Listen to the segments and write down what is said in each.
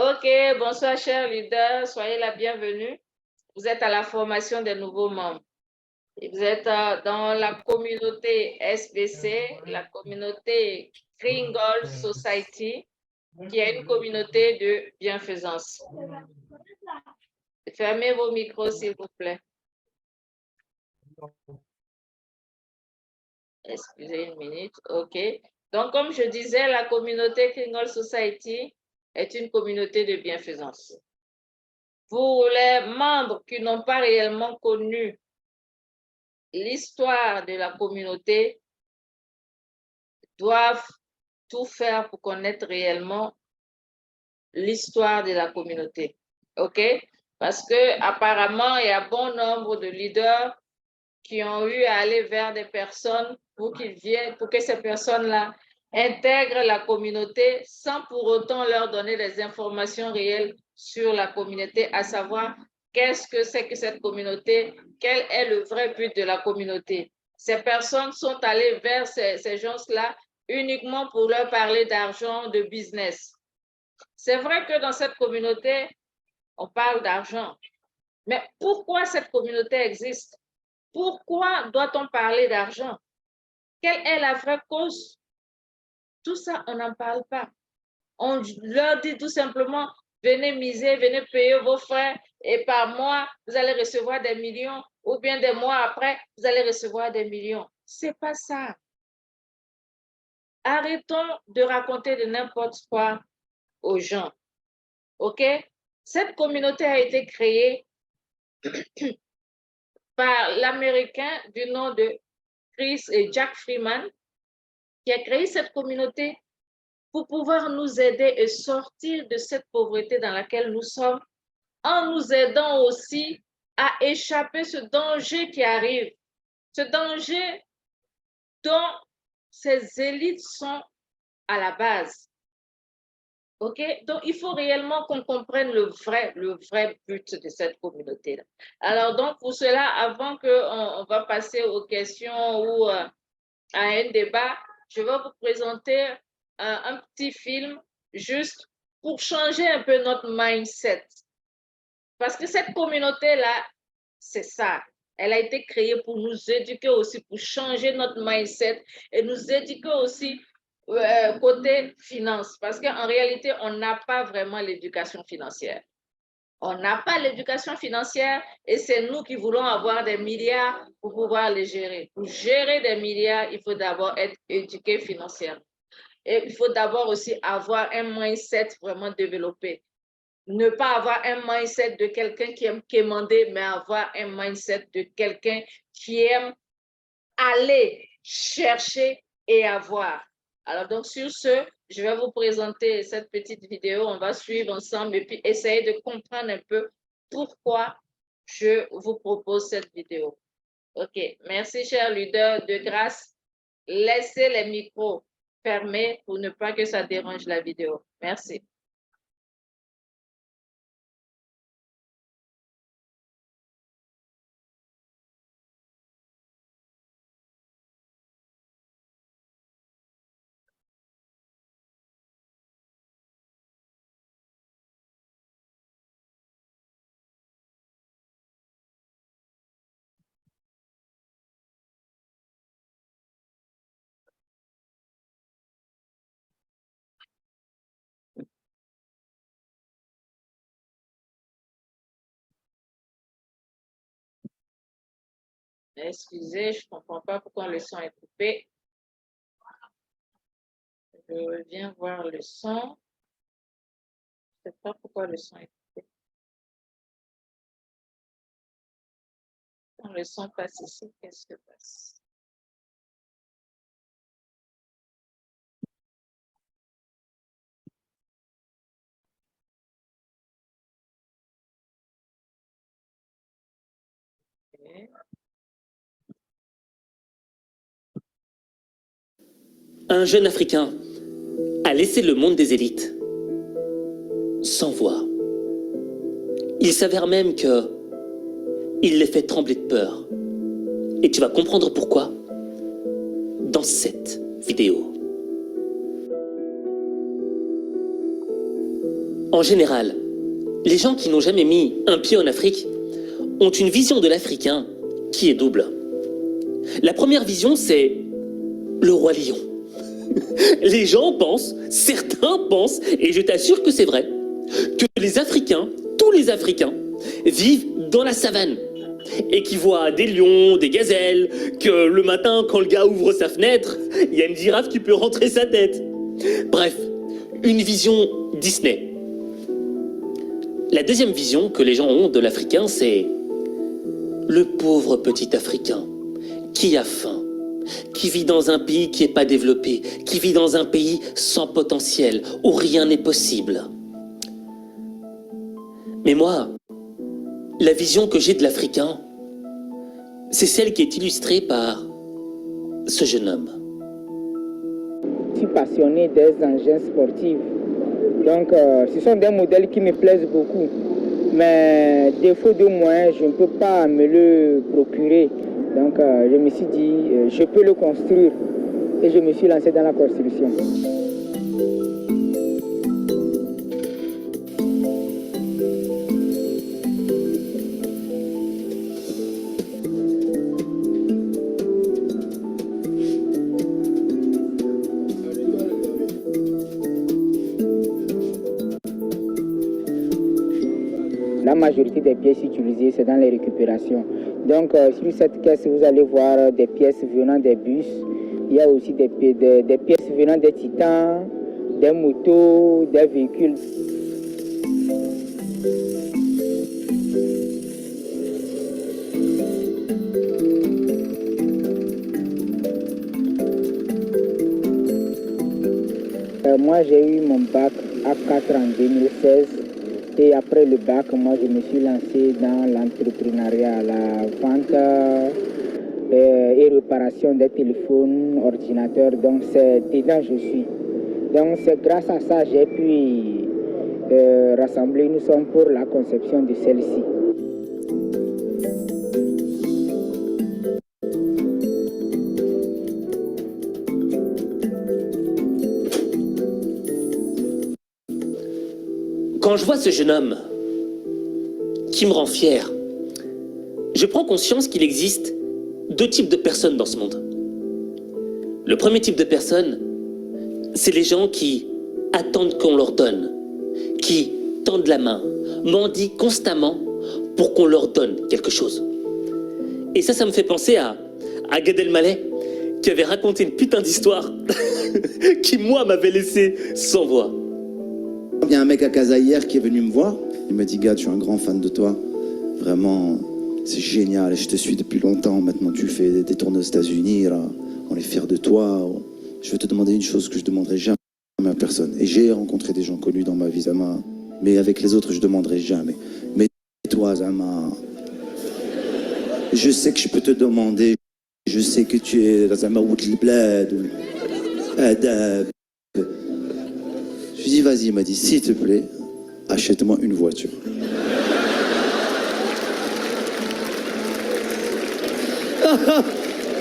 Ok, bonsoir chers leaders, soyez la bienvenue. Vous êtes à la formation des nouveaux membres. Et vous êtes dans la communauté SBC, la communauté Kringle Society, qui est une communauté de bienfaisance. Fermez vos micros, s'il vous plaît. Excusez une minute, ok. Donc, comme je disais, la communauté Kringle Society est une communauté de bienfaisance. Pour les membres qui n'ont pas réellement connu l'histoire de la communauté, doivent tout faire pour connaître réellement l'histoire de la communauté. OK? Parce que apparemment, il y a bon nombre de leaders qui ont eu à aller vers des personnes pour qu'ils viennent, pour que ces personnes-là intègrent la communauté sans pour autant leur donner des informations réelles sur la communauté, à savoir qu'est-ce que c'est que cette communauté, quel est le vrai but de la communauté. Ces personnes sont allées vers ces gens-là uniquement pour leur parler d'argent, de business. C'est vrai que dans cette communauté, on parle d'argent. Mais pourquoi cette communauté existe? Pourquoi doit-on parler d'argent? Quelle est la vraie cause? Tout ça, on n'en parle pas. On leur dit tout simplement, venez miser, venez payer vos frais et par mois, vous allez recevoir des millions ou bien des mois après, vous allez recevoir des millions. C'est pas ça. Arrêtons de raconter de n'importe quoi aux gens. OK? Cette communauté a été créée par l'Américain du nom de Chris et Jack Freeman, qui a créé cette communauté pour pouvoir nous aider et sortir de cette pauvreté dans laquelle nous sommes, en nous aidant aussi à échapper ce danger qui arrive, ce danger dont ces élites sont à la base. OK? Donc, il faut réellement qu'on comprenne le vrai but de cette communauté-là. Alors, donc, pour cela, avant qu'on va passer aux questions ou à un débat, je vais vous présenter un petit film juste pour changer un peu notre mindset. Parce que cette communauté-là, c'est ça. Elle a été créée pour nous éduquer aussi, pour changer notre mindset et nous éduquer aussi côté finance. Parce qu'en réalité, on n'a pas vraiment l'éducation financière. On n'a pas l'éducation financière et c'est nous qui voulons avoir des milliards pour pouvoir les gérer. Pour gérer des milliards, il faut d'abord être éduqué financièrement. Et il faut d'abord aussi avoir un mindset vraiment développé. Ne pas avoir un mindset de quelqu'un qui aime quémander, mais avoir un mindset de quelqu'un qui aime aller chercher et avoir. Alors donc sur ce, je vais vous présenter cette petite vidéo. On va suivre ensemble et puis essayer de comprendre un peu pourquoi je vous propose cette vidéo. OK, merci chers leaders. De grâce, laissez les micros fermés pour ne pas que ça dérange la vidéo. Merci. Excusez, je ne comprends pas pourquoi le son est coupé. Je reviens voir le son. Je ne sais pas pourquoi le son est coupé. Quand le son passe ici, qu'est-ce qui se passe? Okay. Un jeune Africain a laissé le monde des élites sans voix. Il s'avère même que il les fait trembler de peur. Et tu vas comprendre pourquoi dans cette vidéo. En général, les gens qui n'ont jamais mis un pied en Afrique ont une vision de l'Africain qui est double. La première vision, c'est le roi lion. Les gens pensent, certains pensent, et je t'assure que c'est vrai, que les Africains, tous les Africains, vivent dans la savane et qui voient des lions, des gazelles, que le matin, quand le gars ouvre sa fenêtre, il y a une girafe qui peut rentrer sa tête. Bref, une vision Disney. La deuxième vision que les gens ont de l'Africain, c'est le pauvre petit Africain qui a faim, qui vit dans un pays qui n'est pas développé, qui vit dans un pays sans potentiel, où rien n'est possible. Mais moi, la vision que j'ai de l'Africain, c'est celle qui est illustrée par ce jeune homme. Je suis passionné des engins sportifs. Donc, ce sont des modèles qui me plaisent beaucoup. Mais défaut de moyens, je ne peux pas me le procurer. Donc, je me suis dit, je peux le construire. Et je me suis lancé dans la construction. La majorité des pièces utilisées, c'est dans les récupérations. Donc, sur cette caisse, vous allez voir des pièces venant des bus. Il y a aussi des pièces venant des titans, des motos, des véhicules. Moi, j'ai eu mon bac A4 en 2016. Et après le bac, moi, je me suis lancé dans l'entrepreneuriat, la vente et réparation des téléphones, ordinateurs. Donc, c'est dedans je suis. Donc, c'est grâce à ça que j'ai pu rassembler une somme pour la conception de celle-ci. Quand je vois ce jeune homme qui me rend fier, je prends conscience qu'il existe deux types de personnes dans ce monde. Le premier type de personnes, c'est les gens qui attendent qu'on leur donne, qui tendent la main, mendient constamment pour qu'on leur donne quelque chose. Et ça me fait penser à Gad Elmaleh, qui avait raconté une putain d'histoire qui, moi, m'avait laissé sans voix. Il y a un mec à Casa hier qui est venu me voir. Il m'a dit, Gad, je suis un grand fan de toi. Vraiment, c'est génial. Je te suis depuis longtemps. Maintenant, tu fais des tournées aux États-Unis. On est fiers de toi. Je veux te demander une chose que je ne demanderai jamais à personne. Et j'ai rencontré des gens connus dans ma vie, Zama. Mais avec les autres, je ne demanderai jamais. Mais toi, Zama, je sais que je peux te demander. Je sais que tu es Zama ou Bled ou Adab. Je lui dis, vas-y, il m'a dit, s'il te plaît, achète-moi une voiture.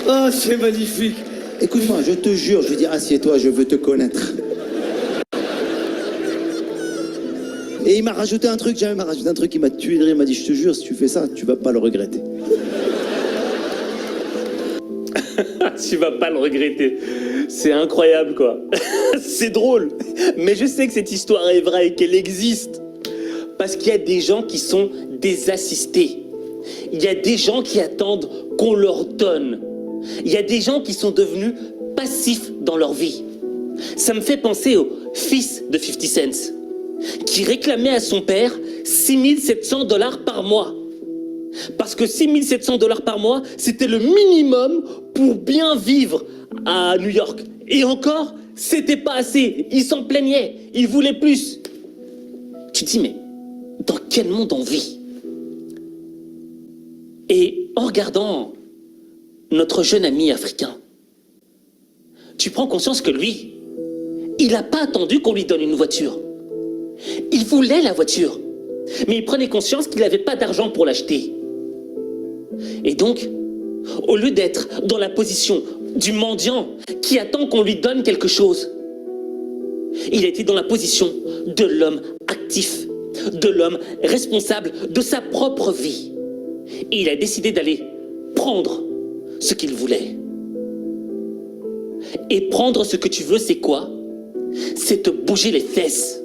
Ah, c'est magnifique. Écoute-moi, je te jure, je lui dis, assieds-toi, je veux te connaître. Et il m'a rajouté un truc, jamais m'a rajouté un truc, il m'a tué de rire, il m'a dit, je te jure, si tu fais ça, tu vas pas le regretter. Tu vas pas le regretter. C'est incroyable, quoi. C'est drôle. Mais je sais que cette histoire est vraie et qu'elle existe. Parce qu'il y a des gens qui sont des assistés. Il y a des gens qui attendent qu'on leur donne. Il y a des gens qui sont devenus passifs dans leur vie. Ça me fait penser au fils de 50 Cent, qui réclamait à son père 6700 $ par mois. Parce que 6700 $ par mois, c'était le minimum pour bien vivre à New York. Et encore, c'était pas assez. Il s'en plaignait. Il voulait plus. Tu te dis, mais dans quel monde on vit? Et en regardant notre jeune ami africain, tu prends conscience que lui, il n'a pas attendu qu'on lui donne une voiture. Il voulait la voiture, mais il prenait conscience qu'il n'avait pas d'argent pour l'acheter. Et donc, au lieu d'être dans la position du mendiant qui attend qu'on lui donne quelque chose, Il a été dans la position de l'homme actif, de l'homme responsable de sa propre vie. Et il a décidé d'aller prendre ce qu'il voulait. Et prendre ce que tu veux, c'est quoi? C'est te bouger les fesses.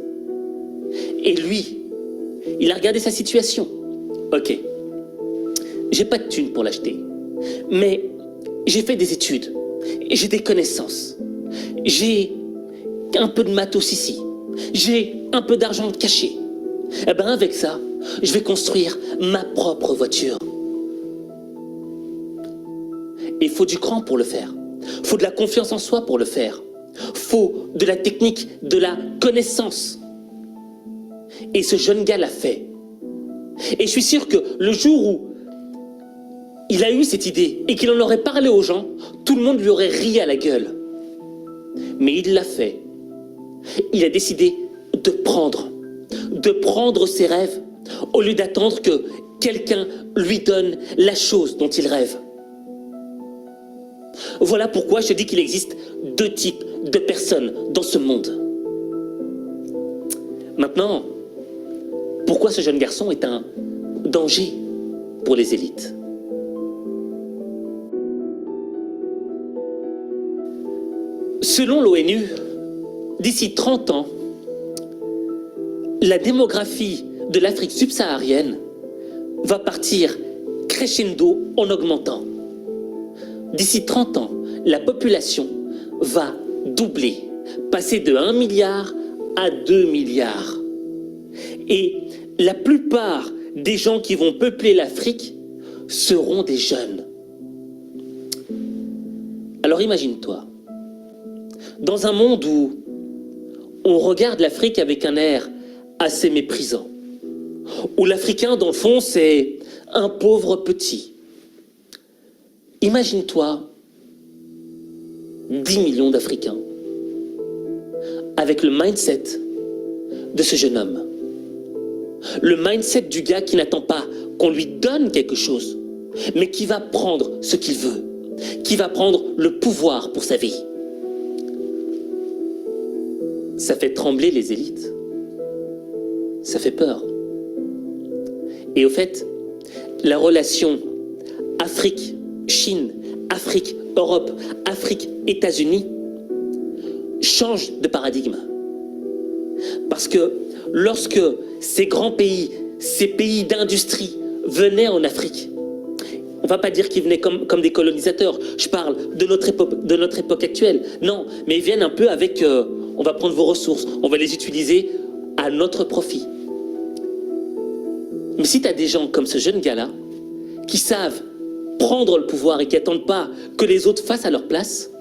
Et lui, il a regardé sa situation. Ok, j'ai pas de thune pour l'acheter, mais j'ai fait des études, j'ai des connaissances, j'ai un peu de matos ici, j'ai un peu d'argent caché. Eh ben avec ça, je vais construire ma propre voiture. Et il faut du cran pour le faire. Il faut de la confiance en soi pour le faire. Il faut de la technique, de la connaissance. Et ce jeune gars l'a fait. Et je suis sûr que le jour où il a eu cette idée et qu'il en aurait parlé aux gens, tout le monde lui aurait ri à la gueule. Mais il l'a fait. Il a décidé de prendre ses rêves au lieu d'attendre que quelqu'un lui donne la chose dont il rêve. Voilà pourquoi je dis qu'il existe deux types de personnes dans ce monde. Maintenant, pourquoi ce jeune garçon est un danger pour les élites? Selon l'ONU, d'ici 30 ans, la démographie de l'Afrique subsaharienne va partir crescendo en augmentant. D'ici 30 ans, la population va doubler, passer de 1 milliard à 2 milliards. Et la plupart des gens qui vont peupler l'Afrique seront des jeunes. Alors imagine-toi, dans un monde où on regarde l'Afrique avec un air assez méprisant, où l'Africain, dans le fond, c'est un pauvre petit. Imagine-toi 10 millions d'Africains avec le mindset de ce jeune homme. Le mindset du gars qui n'attend pas qu'on lui donne quelque chose, mais qui va prendre ce qu'il veut, qui va prendre le pouvoir pour sa vie. Ça fait trembler les élites. Ça fait peur. Et au fait, la relation Afrique-Chine, Afrique-Europe, Afrique-États-Unis change de paradigme. Parce que lorsque ces grands pays, ces pays d'industrie venaient en Afrique, on ne va pas dire qu'ils venaient comme des colonisateurs, je parle de notre époque actuelle. Non, mais ils viennent un peu avec, on va prendre vos ressources, on va les utiliser à notre profit. Mais si tu as des gens comme ce jeune gars-là, qui savent prendre le pouvoir et qui n'attendent pas que les autres fassent à leur place,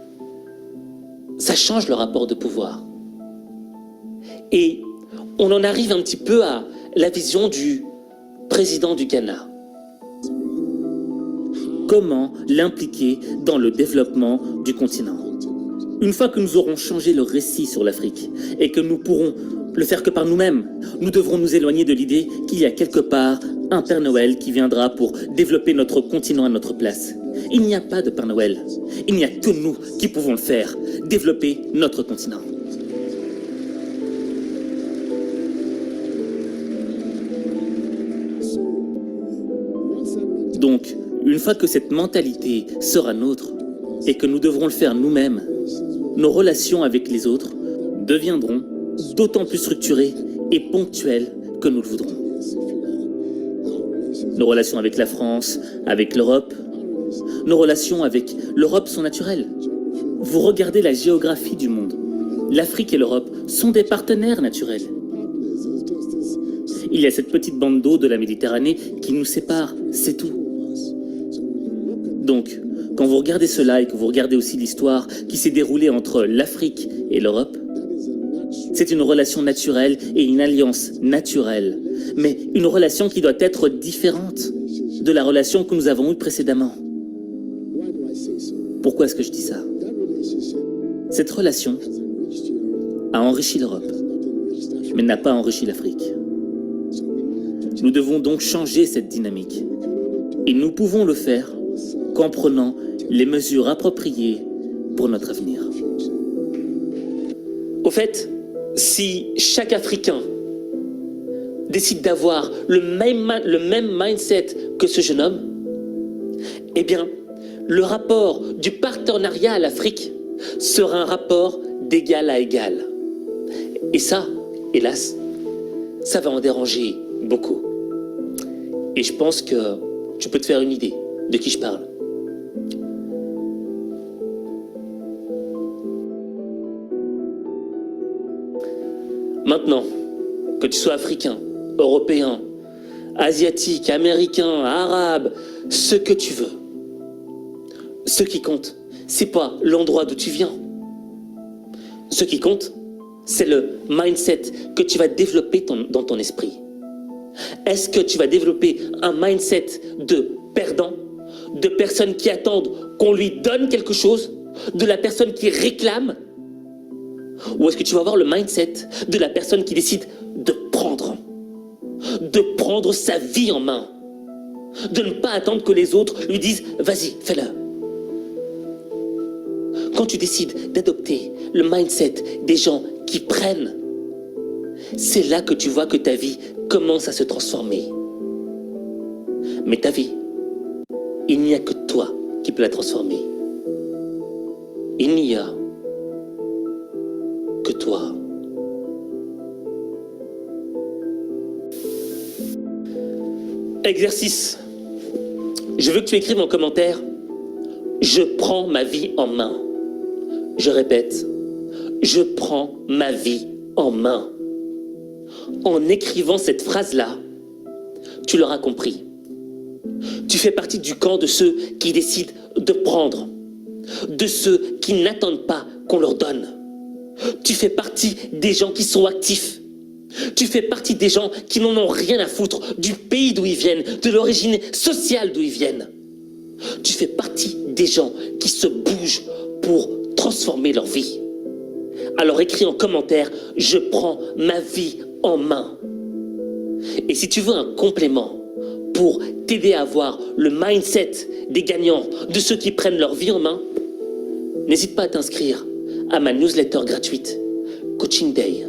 ça change le rapport de pouvoir. Et on en arrive un petit peu à la vision du président du Ghana. Comment l'impliquer dans le développement du continent? Une fois que nous aurons changé le récit sur l'Afrique et que nous pourrons le faire que par nous-mêmes, nous devrons nous éloigner de l'idée qu'il y a quelque part un Père Noël qui viendra pour développer notre continent à notre place. Il n'y a pas de Père Noël. Il n'y a que nous qui pouvons le faire, développer notre continent. Donc, une fois que cette mentalité sera nôtre et que nous devrons le faire nous-mêmes, nos relations avec les autres deviendront d'autant plus structurées et ponctuelles que nous le voudrons. Nos relations avec la France, avec l'Europe, nos relations avec l'Europe sont naturelles. Vous regardez la géographie du monde. L'Afrique et l'Europe sont des partenaires naturels. Il y a cette petite bande d'eau de la Méditerranée qui nous sépare, c'est tout. Donc, quand vous regardez cela et que vous regardez aussi l'histoire qui s'est déroulée entre l'Afrique et l'Europe, c'est une relation naturelle et une alliance naturelle, mais une relation qui doit être différente de la relation que nous avons eue précédemment. Pourquoi est-ce que je dis ça? Cette relation a enrichi l'Europe, mais n'a pas enrichi l'Afrique. Nous devons donc changer cette dynamique. Et nous pouvons le faire qu'en prenant les mesures appropriées pour notre avenir. Au fait, si chaque Africain décide d'avoir le même mindset que ce jeune homme, eh bien, le rapport du partenariat à l'Afrique sera un rapport d'égal à égal. Et ça, hélas, ça va en déranger beaucoup. Et je pense que tu peux te faire une idée de qui je parle. Maintenant, que tu sois africain, européen, asiatique, américain, arabe, ce que tu veux, ce qui compte, c'est pas l'endroit d'où tu viens. Ce qui compte, c'est le mindset que tu vas développer dans ton esprit. Est-ce que tu vas développer un mindset de perdant, de personne qui attendent qu'on lui donne quelque chose, de la personne qui réclame? Ou est-ce que tu vas avoir le mindset de la personne qui décide de prendre sa vie en main, de ne pas attendre que les autres lui disent « vas-y, fais-le ». Quand tu décides d'adopter le mindset des gens qui prennent, c'est là que tu vois que ta vie commence à se transformer. Mais ta vie, il n'y a que toi qui peux la transformer. Il n'y a que toi. Exercice. Je veux que tu écrives en commentaire « Je prends ma vie en main ». Je répète, je prends ma vie en main. En écrivant cette phrase-là, tu l'auras compris. Tu fais partie du camp de ceux qui décident de prendre, de ceux qui n'attendent pas qu'on leur donne. Tu fais partie des gens qui sont actifs. Tu fais partie des gens qui n'en ont rien à foutre du pays d'où ils viennent, de l'origine sociale d'où ils viennent. Tu fais partie des gens qui se bougent pour transformer leur vie. Alors écris en commentaire « Je prends ma vie en main ». Et si tu veux un complément pour t'aider à avoir le mindset des gagnants, de ceux qui prennent leur vie en main, n'hésite pas à t'inscrire à ma newsletter gratuite Coaching Day.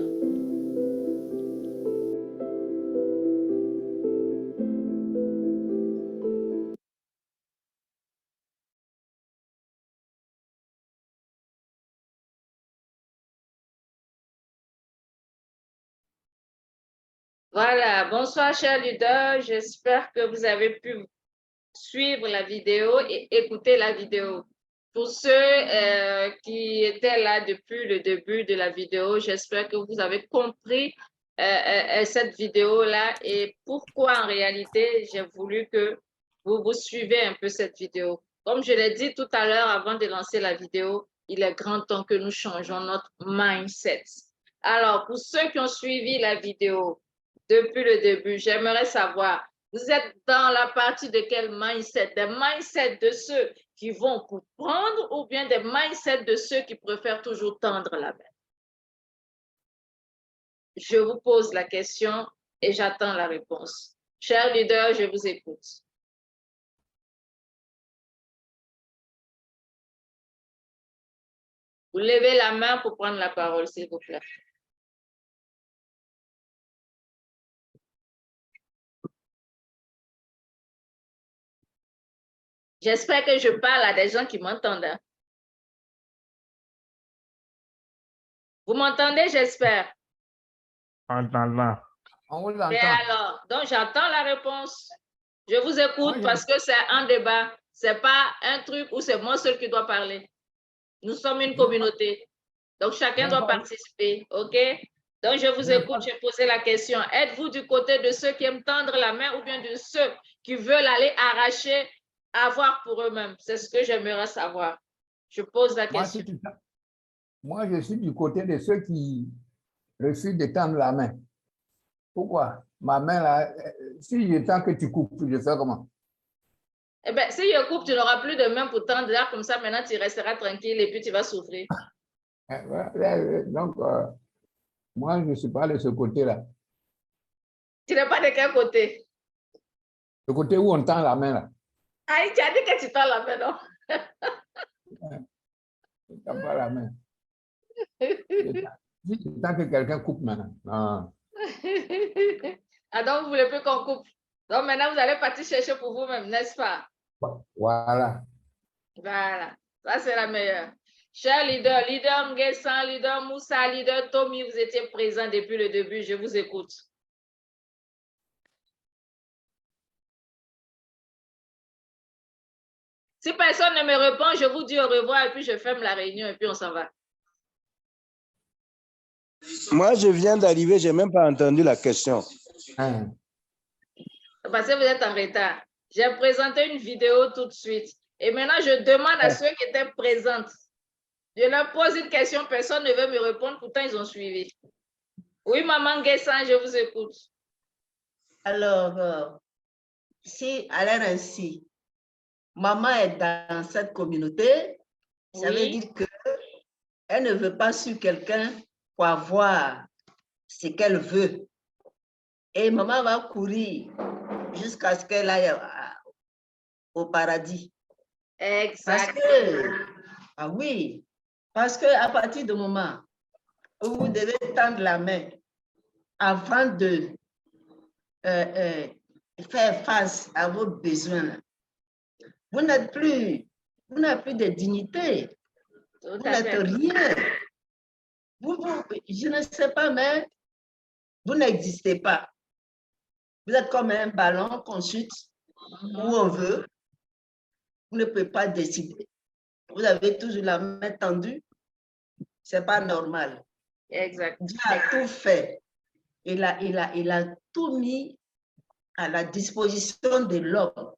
Voilà, bonsoir chers leaders, j'espère que vous avez pu suivre la vidéo et écouter la vidéo. Pour ceux qui étaient là depuis le début de la vidéo, j'espère que vous avez compris cette vidéo-là et pourquoi en réalité j'ai voulu que vous suivez un peu cette vidéo. Comme je l'ai dit tout à l'heure avant de lancer la vidéo, il est grand temps que nous changeons notre mindset. Alors, pour ceux qui ont suivi la vidéo depuis le début, j'aimerais savoir, vous êtes dans la partie de quel mindset? Des mindsets de ceux qui vont pour prendre ou bien des mindsets de ceux qui préfèrent toujours tendre la main? Je vous pose la question et j'attends la réponse. Chers leaders, je vous écoute. Vous levez la main pour prendre la parole, s'il vous plaît. J'espère que je parle à des gens qui m'entendent. Vous m'entendez, j'espère? On t'entend. On vous entend. Et alors, donc j'attends la réponse. Je vous écoute parce que c'est un débat. Ce n'est pas un truc où c'est moi seul qui dois parler. Nous sommes une communauté. Donc chacun doit participer. OK? Donc je vous écoute, j'ai posé la question. Êtes-vous du côté de ceux qui aiment tendre la main ou bien de ceux qui veulent aller arracher, avoir pour eux-mêmes? C'est ce que j'aimerais savoir. Je pose la question. Moi, je suis du côté de ceux qui refusent de tendre la main. Pourquoi? Ma main, là, si je tends que tu coupes, je fais comment? Eh bien, si je coupe, tu n'auras plus de main pour tendre. Là, comme ça, maintenant, tu resteras tranquille et puis tu vas souffrir. Donc, moi, je ne suis pas de ce côté-là. Tu n'es pas de quel côté? Le côté où on tend la main, là. Ah, tu as dit que tu tends la main, non? Je ne tends pas la main. Tant que quelqu'un coupe maintenant. Non. Ah, donc, vous voulez plus qu'on coupe. Donc, maintenant, vous allez partir chercher pour vous-même, n'est-ce pas? Voilà. Voilà. Ça, c'est la meilleure. Cher leader, leader Nguessan, leader Moussa, leader Tommy, vous étiez présents depuis le début. Je vous écoute. Si personne ne me répond, je vous dis au revoir et puis je ferme la réunion et puis on s'en va. Moi, je viens d'arriver, je n'ai même pas entendu la question. Hein. Parce que vous êtes en retard. J'ai présenté une vidéo tout de suite. Et maintenant, je demande à ceux qui étaient présents. Je leur pose une question, personne ne veut me répondre, pourtant ils ont suivi. Oui, maman Nguessan, je vous écoute. Alors, si à l'air ainsi, maman est dans cette communauté, ça veut dire qu'elle ne veut pas suivre quelqu'un pour avoir ce qu'elle veut. Et maman va courir jusqu'à ce qu'elle aille au paradis. Exact. Ah oui, parce qu'à partir du moment où vous devez tendre la main avant de faire face à vos besoins, vous n'avez plus de dignité, vous n'êtes rien. Je ne sais pas, mais vous n'existez pas. Vous êtes comme un ballon qu'on chute où on veut. Vous ne pouvez pas décider. Vous avez toujours la main tendue. Ce n'est pas normal. Exact. Dieu a tout fait. Il a tout mis à la disposition de l'homme.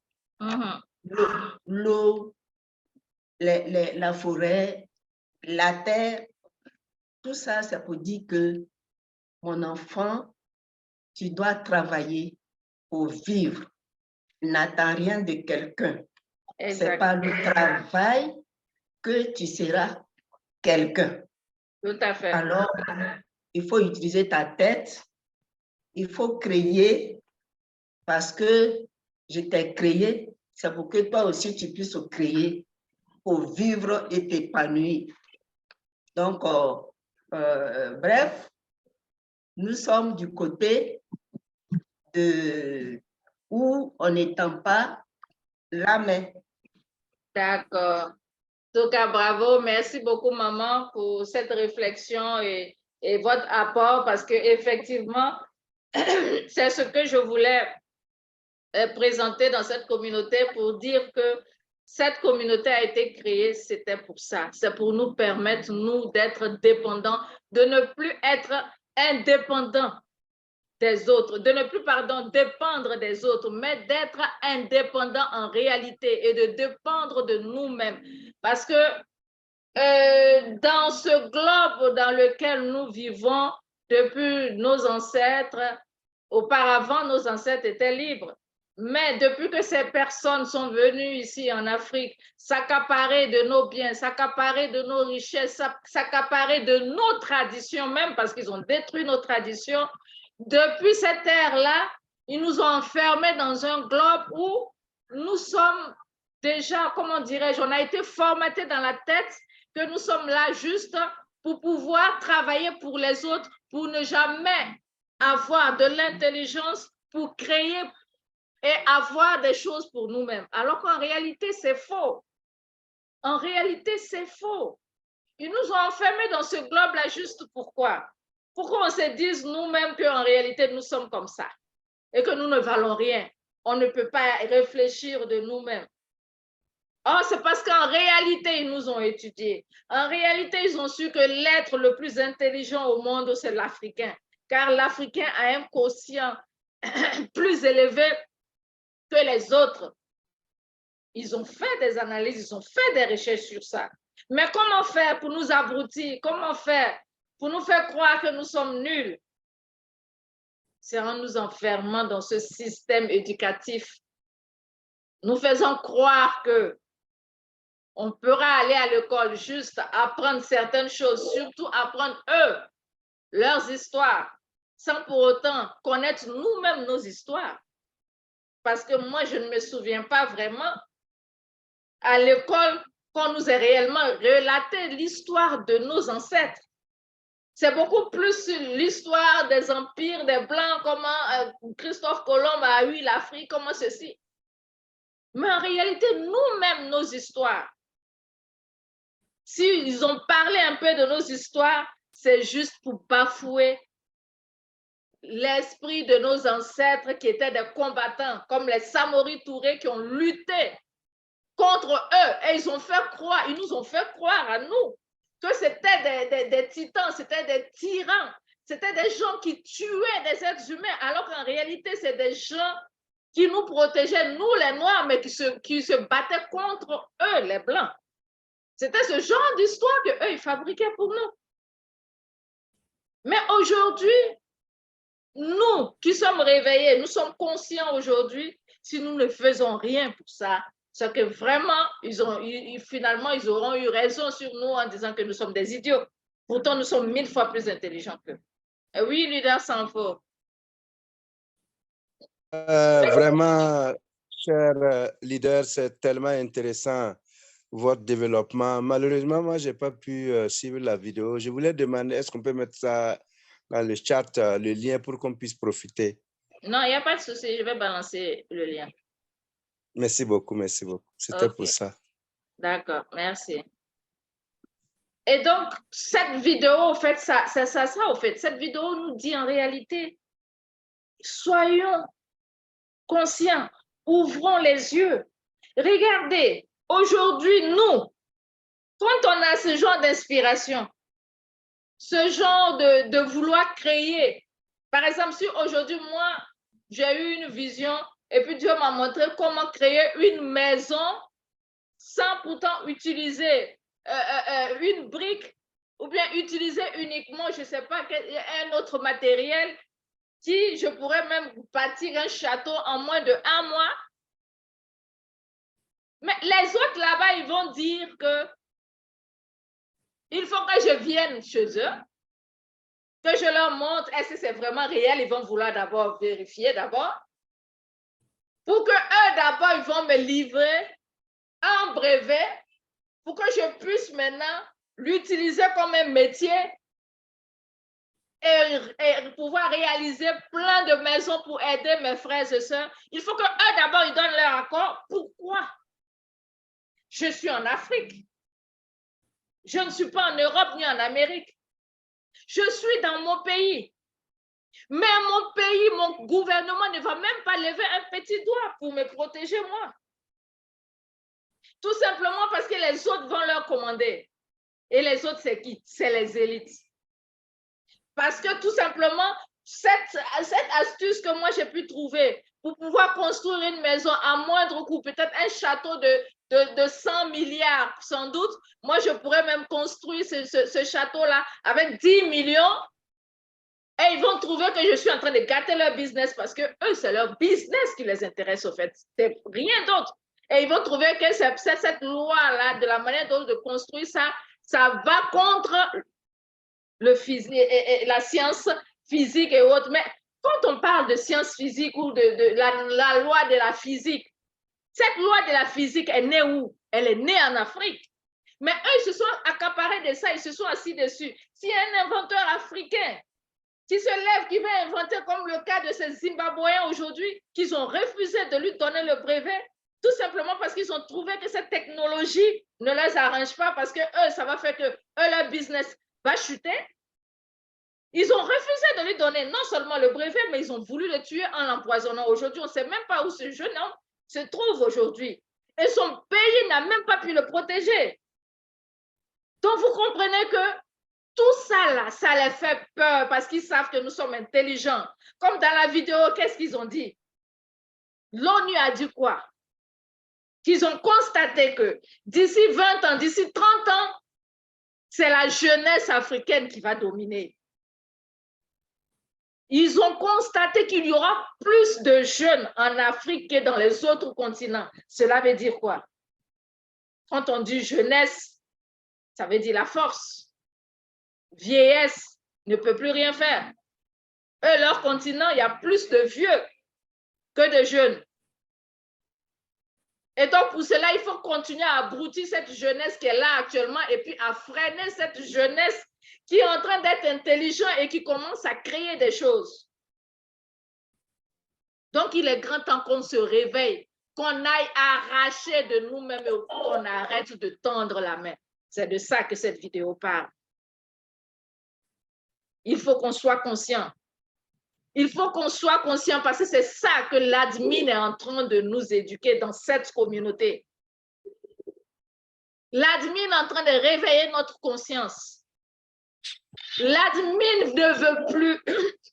L'eau, la forêt, la terre, tout ça, c'est pour dire que mon enfant, tu dois travailler pour vivre. N'attends rien de quelqu'un. Ce n'est pas le travail que tu seras quelqu'un. Tout à fait. Alors, il faut utiliser ta tête, il faut créer, parce que je t'ai créé, c'est pour que toi aussi tu puisses créer pour vivre et t'épanouir. Donc, bref, nous sommes du côté de où on n'étend pas la main. D'accord. En tout cas, bravo. Merci beaucoup, maman, pour cette réflexion et votre apport, parce qu'effectivement, c'est ce que je voulais présenter dans cette communauté pour dire que cette communauté a été créée, c'était pour ça. C'est pour nous permettre, nous, d'être dépendants, de ne plus être indépendants des autres, de ne plus, dépendre des autres, mais d'être indépendants en réalité et de dépendre de nous-mêmes. Parce que dans ce globe dans lequel nous vivons depuis nos ancêtres, auparavant, nos ancêtres étaient libres. Mais depuis que ces personnes sont venues ici en Afrique, s'accaparer de nos biens, s'accaparer de nos richesses, s'accaparer de nos traditions même, parce qu'ils ont détruit nos traditions, depuis cette ère-là, ils nous ont enfermés dans un globe où nous sommes déjà, comment dirais-je, on a été formatés dans la tête que nous sommes là juste pour pouvoir travailler pour les autres, pour ne jamais avoir de l'intelligence pour créer et avoir des choses pour nous-mêmes. Alors qu'en réalité, c'est faux. En réalité, c'est faux. Ils nous ont enfermés dans ce globe-là juste pourquoi? Pourquoi on se dise nous-mêmes qu'en réalité, nous sommes comme ça et que nous ne valons rien? On ne peut pas réfléchir de nous-mêmes. Oh, c'est parce qu'en réalité, ils nous ont étudiés. En réalité, ils ont su que l'être le plus intelligent au monde, c'est l'Africain. Car l'Africain a un quotient plus élevé que les autres. Ils ont fait des analyses, ils ont fait des recherches sur ça. Mais comment faire pour nous abrutir? Comment faire pour nous faire croire que nous sommes nuls? C'est en nous enfermant dans ce système éducatif. Nous faisons croire que on pourra aller à l'école juste apprendre certaines choses, surtout apprendre eux, leurs histoires, sans pour autant connaître nous-mêmes nos histoires. Parce que moi, je ne me souviens pas vraiment à l'école qu'on nous ait réellement relaté l'histoire de nos ancêtres. C'est beaucoup plus l'histoire des empires, des Blancs, comment Christophe Colomb a eu l'Afrique, comment ceci. Mais en réalité, nous-mêmes, nos histoires, s'ils ont parlé un peu de nos histoires, c'est juste pour bafouer l'esprit de nos ancêtres qui étaient des combattants, comme les Samori Touré qui ont lutté contre eux. Et ils nous ont fait croire à nous que c'était des titans, c'était des tyrans, c'était des gens qui tuaient des êtres humains, alors qu'en réalité, c'est des gens qui nous protégeaient, nous les Noirs, mais qui se battaient contre eux, les Blancs. C'était ce genre d'histoire qu'eux, ils fabriquaient pour nous. Mais aujourd'hui, nous qui sommes réveillés, nous sommes conscients aujourd'hui, si nous ne faisons rien pour ça, c'est que vraiment, finalement, ils auront eu raison sur nous en disant que nous sommes des idiots. Pourtant, nous sommes 1000 fois plus intelligents qu'eux. Et oui, leader Sanfo. Vraiment, cher leader, c'est tellement intéressant votre développement. Malheureusement, moi, je n'ai pas pu suivre la vidéo. Je voulais demander, est-ce qu'on peut mettre ça dans le chat, le lien pour qu'on puisse profiter? Non, il n'y a pas de souci, je vais balancer le lien. Merci beaucoup, merci beaucoup. C'était pour ça. D'accord, merci. Et donc, cette vidéo, en fait, cette vidéo nous dit en réalité, soyons conscients, ouvrons les yeux. Regardez, aujourd'hui, nous, quand on a ce genre d'inspiration, ce genre de vouloir créer, par exemple, si aujourd'hui, moi, j'ai eu une vision et puis Dieu m'a montré comment créer une maison sans pourtant utiliser une brique ou bien utiliser uniquement, je ne sais pas, un autre matériel qui, je pourrais même bâtir un château en moins de 1 mois. Mais les autres là-bas, ils vont dire que il faut que je vienne chez eux, que je leur montre est-ce que c'est vraiment réel. Ils vont vouloir d'abord vérifier d'abord. Pour que eux d'abord, ils vont me livrer un brevet pour que je puisse maintenant l'utiliser comme un métier et pouvoir réaliser plein de maisons pour aider mes frères et sœurs. Il faut que eux d'abord, ils donnent leur accord. Pourquoi? Je suis en Afrique. Je ne suis pas en Europe ni en Amérique. Je suis dans mon pays. Mais mon pays, mon gouvernement ne va même pas lever un petit doigt pour me protéger, moi. Tout simplement parce que les autres vont leur commander. Et les autres, c'est qui? C'est les élites. Parce que tout simplement, cette astuce que moi j'ai pu trouver pour pouvoir construire une maison à moindre coût, peut-être un château de 100 milliards sans doute, moi je pourrais même construire ce château-là avec 10 millions et ils vont trouver que je suis en train de gâter leur business parce que eux, c'est leur business qui les intéresse au fait, c'est rien d'autre. Et ils vont trouver que cette loi-là, de la manière dont de construire ça, ça va contre le physique et la science physique et autres. Mais quand on parle de science physique ou de la loi de la physique, cette loi de la physique est née où? Elle est née en Afrique. Mais eux, ils se sont accaparés de ça, ils se sont assis dessus. S'il y a un inventeur africain qui se lève, qui va inventer comme le cas de ces Zimbabwéens aujourd'hui, qu'ils ont refusé de lui donner le brevet, tout simplement parce qu'ils ont trouvé que cette technologie ne les arrange pas, parce que eux, ça va faire que eux, leur business va chuter. Ils ont refusé de lui donner non seulement le brevet, mais ils ont voulu le tuer en l'empoisonnant. Aujourd'hui, on ne sait même pas où ce jeune homme se trouve aujourd'hui. Et son pays n'a même pas pu le protéger. Donc, vous comprenez que tout ça, là, ça les fait peur parce qu'ils savent que nous sommes intelligents. Comme dans la vidéo, qu'est-ce qu'ils ont dit? L'ONU a dit quoi? Qu'ils ont constaté que d'ici 20 ans, d'ici 30 ans, c'est la jeunesse africaine qui va dominer. Ils ont constaté qu'il y aura plus de jeunes en Afrique que dans les autres continents. Cela veut dire quoi? Quand on dit jeunesse, ça veut dire la force. Vieillesse ne peut plus rien faire. Eux, leur continent, il y a plus de vieux que de jeunes. Et donc, pour cela, il faut continuer à abrutir cette jeunesse qui est là actuellement et puis à freiner cette jeunesse qui est en train d'être intelligent et qui commence à créer des choses. Donc, il est grand temps qu'on se réveille, qu'on aille arracher de nous-mêmes et qu'on arrête de tendre la main. C'est de ça que cette vidéo parle. Il faut qu'on soit conscient. Il faut qu'on soit conscient parce que c'est ça que l'admin est en train de nous éduquer dans cette communauté. L'admin est en train de réveiller notre conscience. L'admin ne veut plus,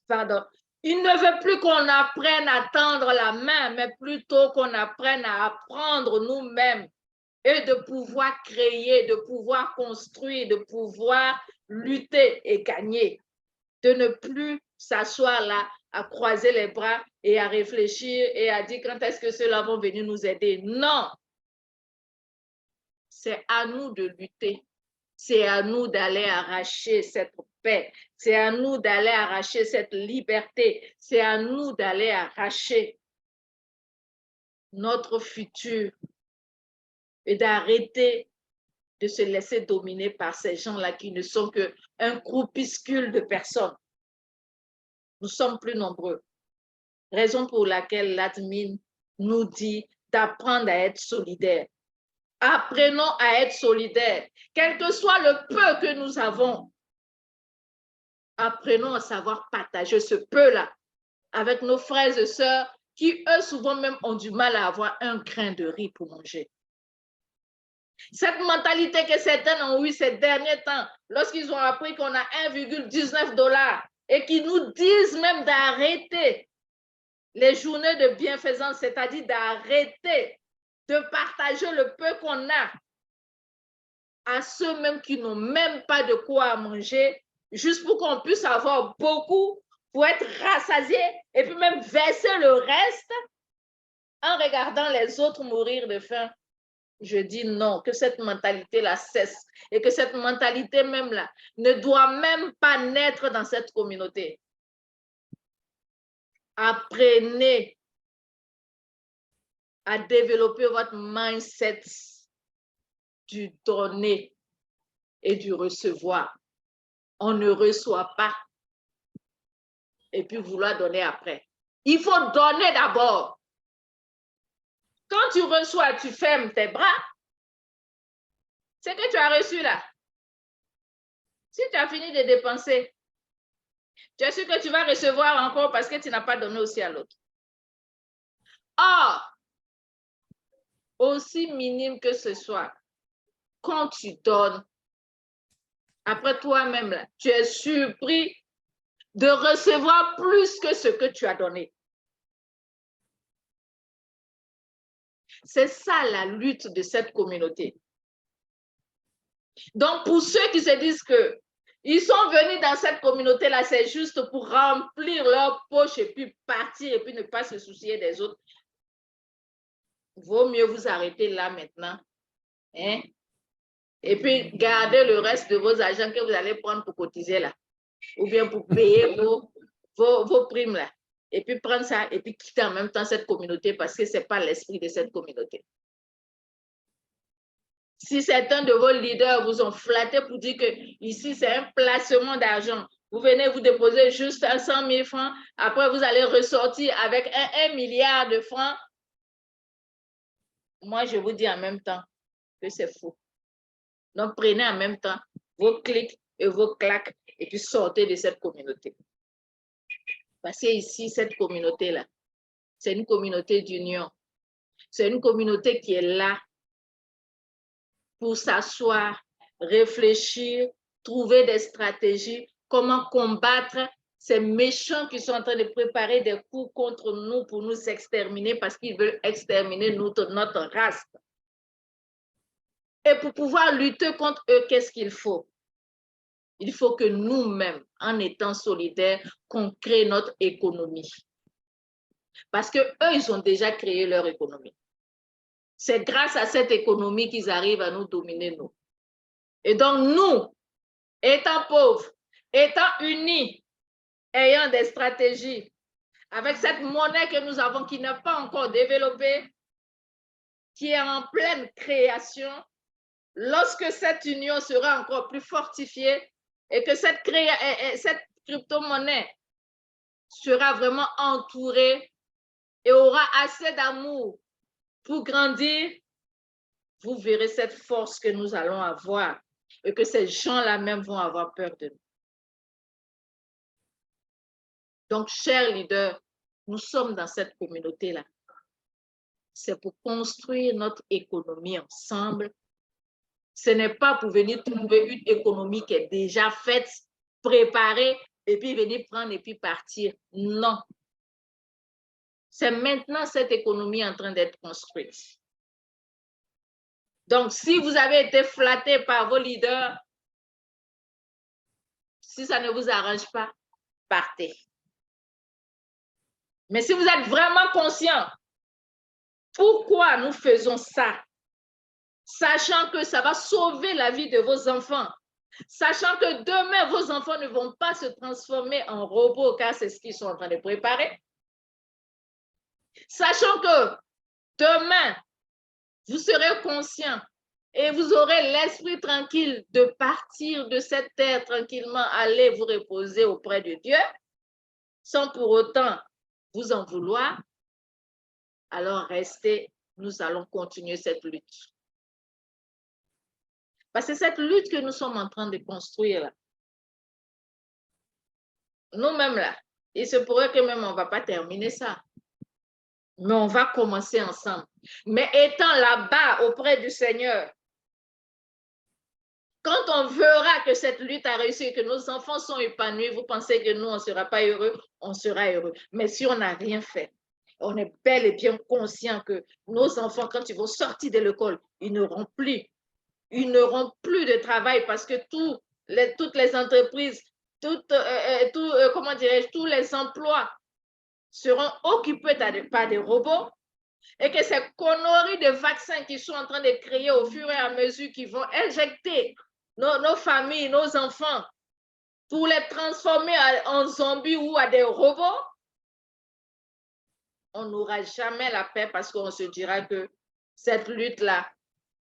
pardon, il ne veut plus qu'on apprenne à tendre la main, mais plutôt qu'on apprenne à apprendre nous-mêmes et de pouvoir créer, de pouvoir construire, de pouvoir lutter et gagner. De ne plus s'asseoir là, à croiser les bras et à réfléchir et à dire quand est-ce que ceux-là vont venir nous aider. Non! C'est à nous de lutter. C'est à nous d'aller arracher cette paix. C'est à nous d'aller arracher cette liberté. C'est à nous d'aller arracher notre futur et d'arrêter de se laisser dominer par ces gens-là qui ne sont qu'un groupuscule de personnes. Nous sommes plus nombreux. Raison pour laquelle l'admin nous dit d'apprendre à être solidaires. Apprenons à être solidaires, quel que soit le peu que nous avons. Apprenons à savoir partager ce peu-là avec nos frères et sœurs qui, eux, souvent même ont du mal à avoir un grain de riz pour manger. Cette mentalité que certains ont eue ces derniers temps, lorsqu'ils ont appris qu'on a 1,19 $ et qui nous disent même d'arrêter les journées de bienfaisance, c'est-à-dire d'arrêter de partager le peu qu'on a à ceux même qui n'ont même pas de quoi manger, juste pour qu'on puisse avoir beaucoup, pour être rassasié et puis même verser le reste en regardant les autres mourir de faim. Je dis non, que cette mentalité-là cesse et que cette mentalité même-là ne doit même pas naître dans cette communauté. Apprenez à développer votre mindset du donner et du recevoir. On ne reçoit pas et puis vouloir donner après. Il faut donner d'abord. Quand tu reçois, tu fermes tes bras. C'est que tu as reçu là. Si tu as fini de dépenser, tu es sûr que tu vas recevoir encore parce que tu n'as pas donné aussi à l'autre. Or, aussi minime que ce soit, quand tu donnes, après toi-même, là, tu es surpris de recevoir plus que ce que tu as donné. C'est ça la lutte de cette communauté. Donc, pour ceux qui se disent que ils sont venus dans cette communauté-là, c'est juste pour remplir leur poche et puis partir et puis ne pas se soucier des autres, vaut mieux vous arrêter là maintenant. Hein? Et puis, gardez le reste de vos agents que vous allez prendre pour cotiser là. Ou bien pour payer vos primes là. Et puis, prendre ça et puis quitter en même temps cette communauté parce que ce n'est pas l'esprit de cette communauté. Si certains de vos leaders vous ont flatté pour dire que ici, c'est un placement d'argent, vous venez vous déposer juste à 100 000 francs, après vous allez ressortir avec 1 milliard de francs. Moi, je vous dis en même temps que c'est faux. Donc, prenez en même temps vos clics et vos claques et puis sortez de cette communauté. Parce que ici, cette communauté-là, c'est une communauté d'union. C'est une communauté qui est là pour s'asseoir, réfléchir, trouver des stratégies, comment combattre ces méchants qui sont en train de préparer des coups contre nous pour nous exterminer parce qu'ils veulent exterminer notre race. Et pour pouvoir lutter contre eux, qu'est-ce qu'il faut? Il faut que nous-mêmes, en étant solidaires, qu'on crée notre économie. Parce qu'eux, ils ont déjà créé leur économie. C'est grâce à cette économie qu'ils arrivent à nous dominer, nous. Et donc, nous, étant pauvres, étant unis, ayant des stratégies, avec cette monnaie que nous avons qui n'est pas encore développée, qui est en pleine création, lorsque cette union sera encore plus fortifiée, et que cette crypto-monnaie sera vraiment entourée et aura assez d'amour pour grandir, vous verrez cette force que nous allons avoir et que ces gens-là même vont avoir peur de nous. Donc, chers leaders, nous sommes dans cette communauté-là. C'est pour construire notre économie ensemble. Ce n'est pas pour venir trouver une économie qui est déjà faite, préparée, et puis venir prendre et puis partir. Non. C'est maintenant cette économie en train d'être construite. Donc, si vous avez été flatté par vos leaders, si ça ne vous arrange pas, partez. Mais si vous êtes vraiment conscient, pourquoi nous faisons ça? Sachant que ça va sauver la vie de vos enfants, sachant que demain, vos enfants ne vont pas se transformer en robots, car c'est ce qu'ils sont en train de préparer. Sachant que demain, vous serez conscient et vous aurez l'esprit tranquille de partir de cette terre tranquillement, aller vous reposer auprès de Dieu, sans pour autant vous en vouloir, alors restez, nous allons continuer cette lutte. Parce que c'est cette lutte que nous sommes en train de construire là. Nous-mêmes là, il se pourrait que même on ne va pas terminer ça. Mais on va commencer ensemble. Mais étant là-bas auprès du Seigneur, quand on verra que cette lutte a réussi, que nos enfants sont épanouis, vous pensez que nous, on ne sera pas heureux? On sera heureux. Mais si on n'a rien fait, on est bel et bien conscient que nos enfants, quand ils vont sortir de l'école, ils n'auront plus de travail parce que toutes les entreprises, comment dirais-je, tous les emplois seront occupés par des robots et que ces conneries de vaccins qui sont en train de créer au fur et à mesure qu'ils vont injecter nos familles, nos enfants pour les transformer en zombies ou à des robots, on n'aura jamais la paix parce qu'on se dira que cette lutte-là,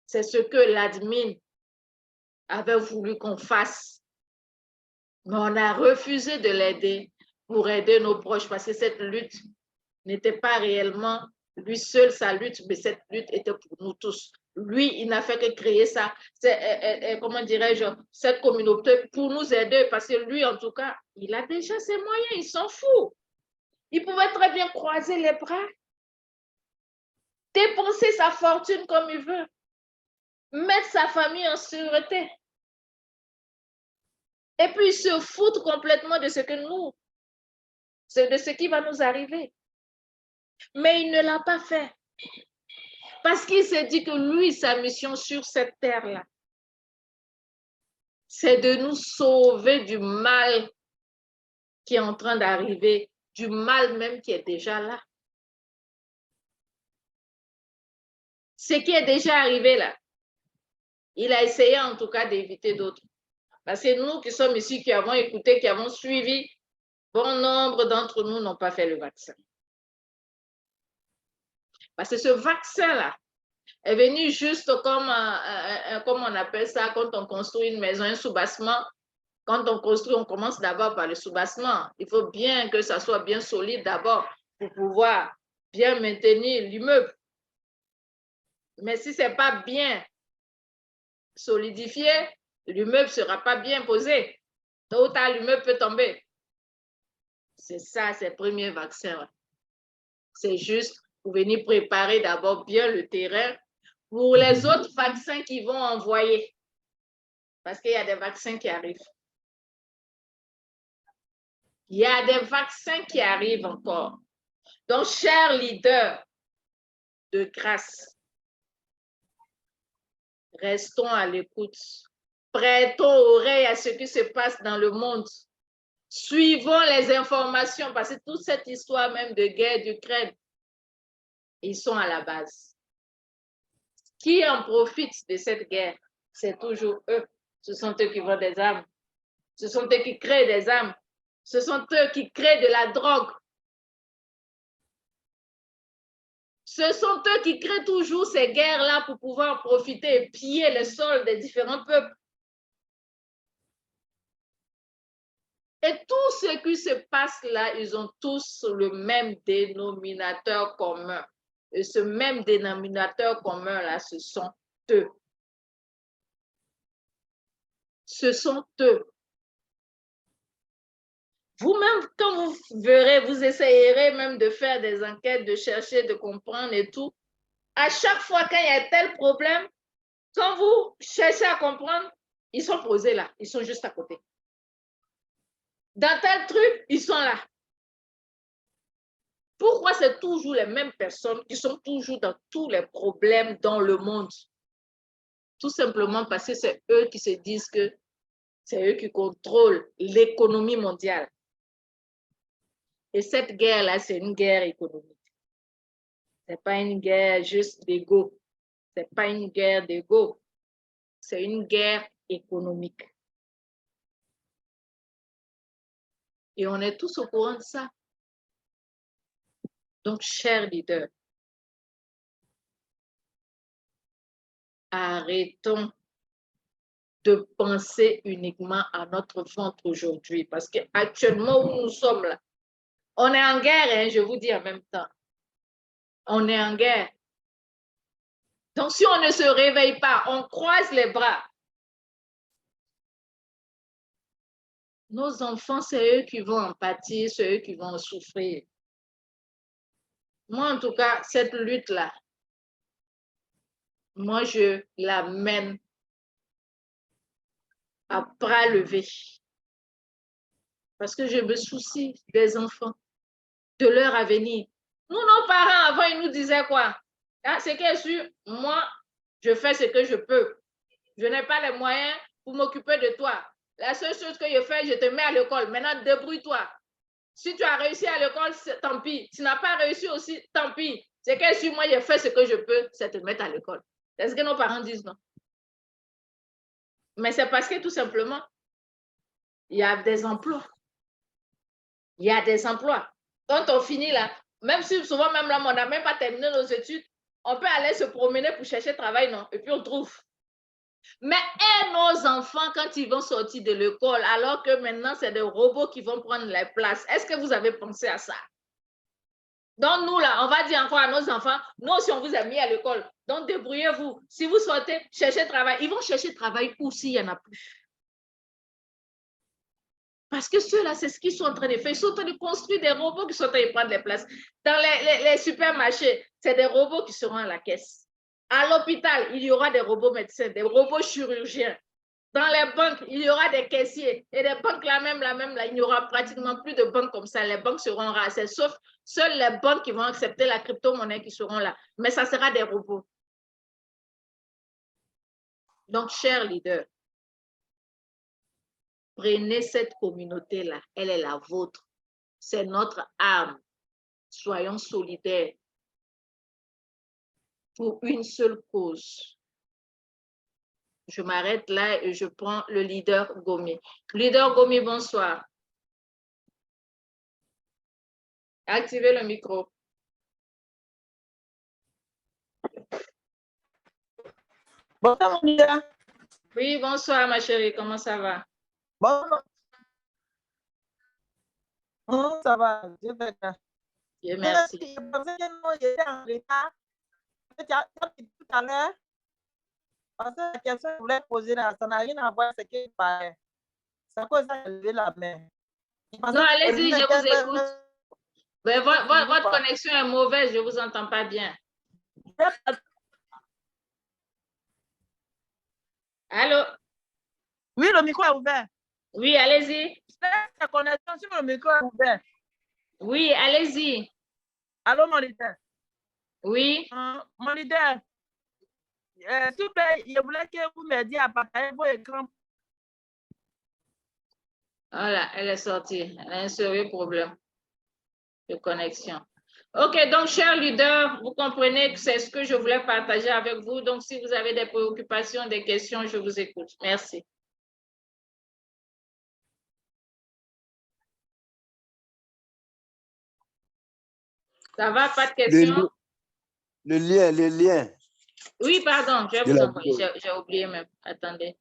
c'est ce que l'admin avait voulu qu'on fasse. Mais on a refusé de l'aider pour aider nos proches parce que cette lutte n'était pas réellement lui seul sa lutte, mais cette lutte était pour nous tous. Lui, il n'a fait que créer ça, comment dirais-je, cette communauté pour nous aider parce que lui, en tout cas, il a déjà ses moyens, il s'en fout. Il pouvait très bien croiser les bras, dépenser sa fortune comme il veut, mettre sa famille en sûreté. Et puis, il se fout complètement de ce que nous, de ce qui va nous arriver. Mais il ne l'a pas fait. Parce qu'il s'est dit que lui, sa mission sur cette terre-là, c'est de nous sauver du mal qui est en train d'arriver, du mal même qui est déjà là. Ce qui est déjà arrivé là, il a essayé en tout cas d'éviter d'autres. Parce que nous qui sommes ici, qui avons écouté, qui avons suivi, bon nombre d'entre nous n'ont pas fait le vaccin. Parce que ce vaccin-là est venu juste comme on appelle ça, quand on construit une maison, un soubassement. Quand on construit, on commence d'abord par le soubassement. Il faut bien que ça soit bien solide d'abord pour pouvoir bien maintenir l'immeuble. Mais si ce n'est pas bien solidifié, l'immeuble ne sera pas bien posé. Tôt ou tard, l'immeuble peut tomber. C'est ça, c'est le premier vaccin. C'est juste pour venir préparer d'abord bien le terrain pour les autres vaccins qu'ils vont envoyer. Parce qu'il y a des vaccins qui arrivent. Il y a des vaccins qui arrivent encore. Donc, chers leaders de grâce, restons à l'écoute. Prêtons oreille à ce qui se passe dans le monde. Suivons les informations parce que toute cette histoire même de guerre d'Ukraine, ils sont à la base. Qui en profite de cette guerre? C'est toujours eux. Ce sont eux qui vendent des armes. Ce sont eux qui créent des armes. Ce sont eux qui créent de la drogue. Ce sont eux qui créent toujours ces guerres-là pour pouvoir profiter et piller le sol des différents peuples. Et tout ce qui se passe là, ils ont tous le même dénominateur commun. Et ce même dénominateur commun là, ce sont eux. Ce sont eux. Vous-même, quand vous verrez, vous essayerez même de faire des enquêtes, de chercher, de comprendre et tout. À chaque fois qu'il y a tel problème, quand vous cherchez à comprendre, ils sont posés là, ils sont juste à côté. Dans tel truc, ils sont là. Pourquoi c'est toujours les mêmes personnes qui sont toujours dans tous les problèmes dans le monde? Tout simplement parce que c'est eux qui se disent que c'est eux qui contrôlent l'économie mondiale. Et cette guerre-là, c'est une guerre économique. Ce n'est pas une guerre juste d'ego. Ce n'est pas une guerre d'ego. C'est une guerre économique. Et on est tous au courant de ça. Donc, chers leaders, arrêtons de penser uniquement à notre ventre aujourd'hui. Parce qu'actuellement, où nous sommes là, on est en guerre, hein, je vous dis en même temps. On est en guerre. Donc, si on ne se réveille pas, on croise les bras. Nos enfants, c'est eux qui vont en pâtir, c'est eux qui vont en souffrir. Moi, en tout cas, cette lutte-là, moi, je la mène à bras levés. Parce que je me soucie des enfants, de leur avenir. Nous, nos parents, avant, ils nous disaient quoi? Ah, c'est qu'est sûr, moi, je fais ce que je peux. Je n'ai pas les moyens pour m'occuper de toi. La seule chose que je fais, je te mets à l'école. Maintenant, débrouille-toi. Si tu as réussi à l'école, tant pis. Si tu n'as pas réussi aussi, tant pis. C'est que si moi, je fais ce que je peux, c'est te mettre à l'école. C'est ce que nos parents disent, non? Mais c'est parce que tout simplement, il y a des emplois. Il y a des emplois. Quand on finit là, même si souvent, même là, on n'a même pas terminé nos études, on peut aller se promener pour chercher travail, non? Et puis on trouve. Mais et nos enfants, quand ils vont sortir de l'école, alors que maintenant, c'est des robots qui vont prendre les places, est-ce que vous avez pensé à ça? Donc, nous, là, on va dire encore à nos enfants, nous aussi, on vous a mis à l'école. Donc, débrouillez-vous. Si vous sortez, cherchez travail. Ils vont chercher travail où s'il n'y en a plus. Parce que ceux-là, c'est ce qu'ils sont en train de faire. Ils sont en train de construire des robots qui sont en train de prendre les places. Dans les supermarchés, c'est des robots qui seront à la caisse. À l'hôpital, il y aura des robots médecins, des robots chirurgiens. Dans les banques, il y aura des caissiers. Et des banques là, il n'y aura pratiquement plus de banques comme ça. Les banques seront rares. Sauf seules les banques qui vont accepter la crypto-monnaie qui seront là. Mais ça sera des robots. Donc, chers leaders, prenez cette communauté-là. Elle est la vôtre. C'est notre âme. Soyons solidaires pour une seule cause. Je m'arrête là et je prends le leader Gomi. Leader Gomi, bonsoir. Activez le micro. Bonsoir, mon leader. Oui, bonsoir, ma chérie. Comment ça va? Bon. Ça va. Dieu merci. Dieu merci. Je pensais que nous, j'étais en retard. Tu as dit tout à l'heure, parce que la question que je voulais poser là, ça n'a rien à voir avec ce qu'il paraît. C'est à cause de ça que j'ai levé la main. Non, allez-y, je vous écoute. Mais votre connexion est mauvaise, je ne vous entends pas bien. Allô? Oui, le micro est ouvert. Oui, allez-y. La connexion sur le micro est ouvert. Oui, allez-y. Allô, mon leader? Oui. Mon leader, s'il vous plaît, je voulais que vous m'aidiez à partager vos écrans. Voilà, elle est sortie. Elle a un sérieux problème de connexion. OK, donc, chers leaders, vous comprenez que c'est ce que je voulais partager avec vous. Donc, si vous avez des préoccupations, des questions, je vous écoute. Merci. Ça va, pas de questions? Le lien. Oui, pardon, je vais vous envoyer. J'ai oublié même. Attendez.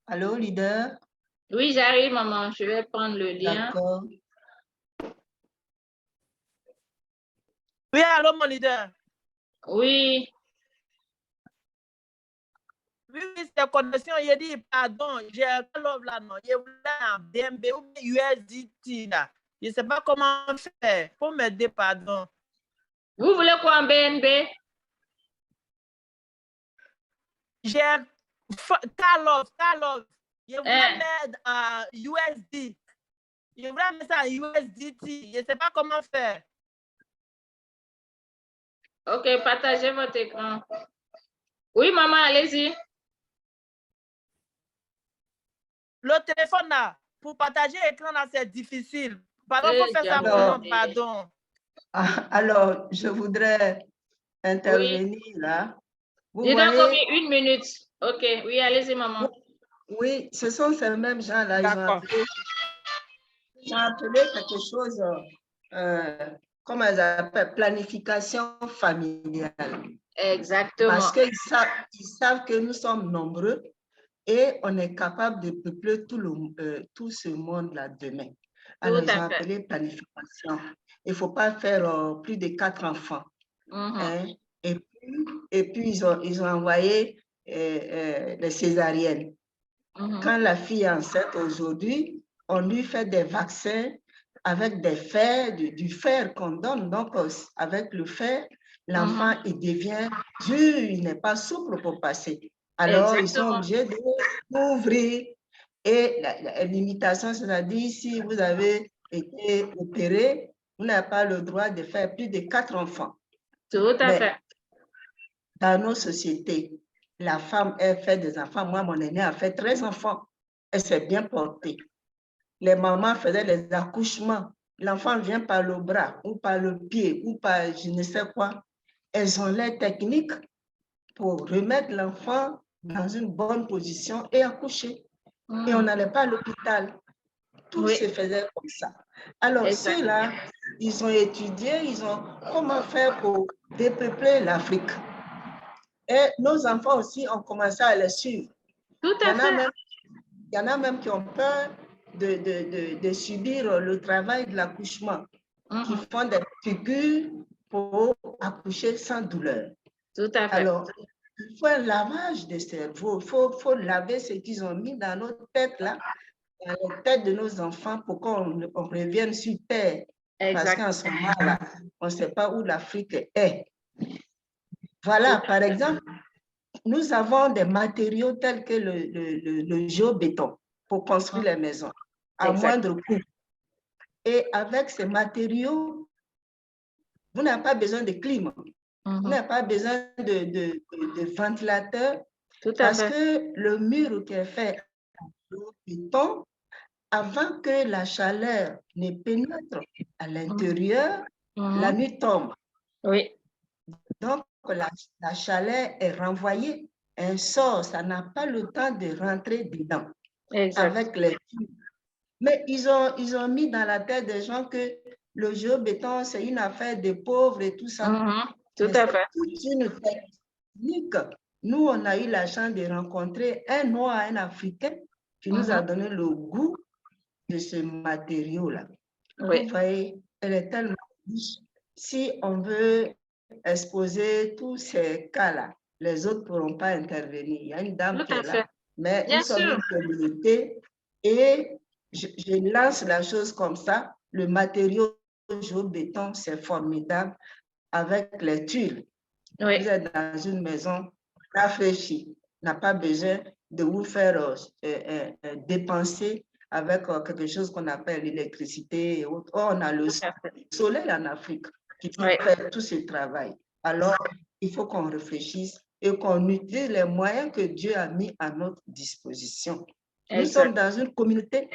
Allô, leader? Oui, j'arrive, maman. Je vais prendre le lien. D'accord. Oui, allô, mon leader. Oui. Oui, c'est connexion. Il dit, pardon, j'ai un love là, non. Il voulait un BNB ou USDT là. Je ne sais pas comment faire. Pour m'aider, pardon. Vous voulez quoi en BNB? J'ai Carlos. Je voulais mettre en USD. Je voulais mettre ça en USDT. Je ne sais pas comment faire. OK, partagez votre écran. Oui, maman, allez-y. Le téléphone là, pour partager l'écran là, c'est difficile. Pardon, il faut faire ça pour nous, pardon. Alors, je voudrais intervenir là. Vous Il doit voyez, combien? 1 minute. OK, oui, allez-y, maman. oui, ce sont ces mêmes gens-là, ils ont appelé quelque chose, comment ils appellent, planification familiale. Exactement. Parce qu'ils savent que nous sommes nombreux et on est capable de peupler tout ce monde-là demain. Alors, ils ont appelé planification. Il ne faut pas faire plus de 4 enfants. Hein? Et puis ils ont envoyé les césariennes. Quand la fille est enceinte aujourd'hui, on lui fait des vaccins avec des fers, du fer qu'on donne. Donc, avec le fer, l'enfant, il devient dur, il n'est pas souple pour passer. Alors, ils sont obligés de l'ouvrir. Et la limitation, c'est-à-dire, si vous avez été opéré, vous n'avez pas le droit de faire plus de 4 enfants. Tout à fait. Dans nos sociétés, la femme, elle fait des enfants. Moi, mon aînée a fait 13 enfants. Elle s'est bien portée. Les mamans faisaient les accouchements. L'enfant vient par le bras ou par le pied ou par je ne sais quoi. Elles ont les techniques pour remettre l'enfant dans une bonne position et accoucher. Et on n'allait pas à l'hôpital. Tout se faisait comme ça. Alors, ceux-là, ils ont étudié, ils ont comment faire pour dépeupler l'Afrique. Et nos enfants aussi ont commencé à les suivre. Tout à fait. Il y en a même qui ont peur de subir le travail de l'accouchement, qui font des figures pour accoucher sans douleur. Tout à fait. Alors, il faut un lavage de cerveau. Il faut laver ce qu'ils ont mis dans nos têtes, là, dans les têtes de nos enfants pour qu'on revienne sur terre. Parce qu'en ce moment-là, on ne sait pas où l'Afrique est. Voilà, par exemple, nous avons des matériaux tels que le géobéton pour construire les maisons à moindre coût. Et avec ces matériaux, vous n'avez pas besoin de clim, vous n'avez pas besoin de ventilateur, parce que le mur qui est fait en béton, avant que la chaleur ne pénètre à l'intérieur, la nuit tombe. Oui. Donc, la chaleur est renvoyée. Un sort, ça n'a pas le temps de rentrer dedans. Avec les... Mais ils ont mis dans la tête des gens que le géobéton, c'est une affaire de pauvres et tout ça. Tout à fait. C'est une technique. Nous, on a eu la chance de rencontrer un Noir, un Africain, qui nous a donné le goût de ce matériau-là. Vous voyez, elle est tellement riche. Si on veut exposer tous ces cas-là, les autres ne pourront pas intervenir. Il y a une dame qui est là, mais nous sommes une communauté et je lance la chose comme ça. Le matériau géobéton, c'est formidable avec les tuiles. Vous êtes dans une maison rafraîchie, n'a pas besoin de vous faire dépenser avec quelque chose qu'on appelle l'électricité et autres. On a le soleil en Afrique qui peut faire tout ce travail. Alors, il faut qu'on réfléchisse et qu'on utilise les moyens que Dieu a mis à notre disposition. Nous sommes dans une communauté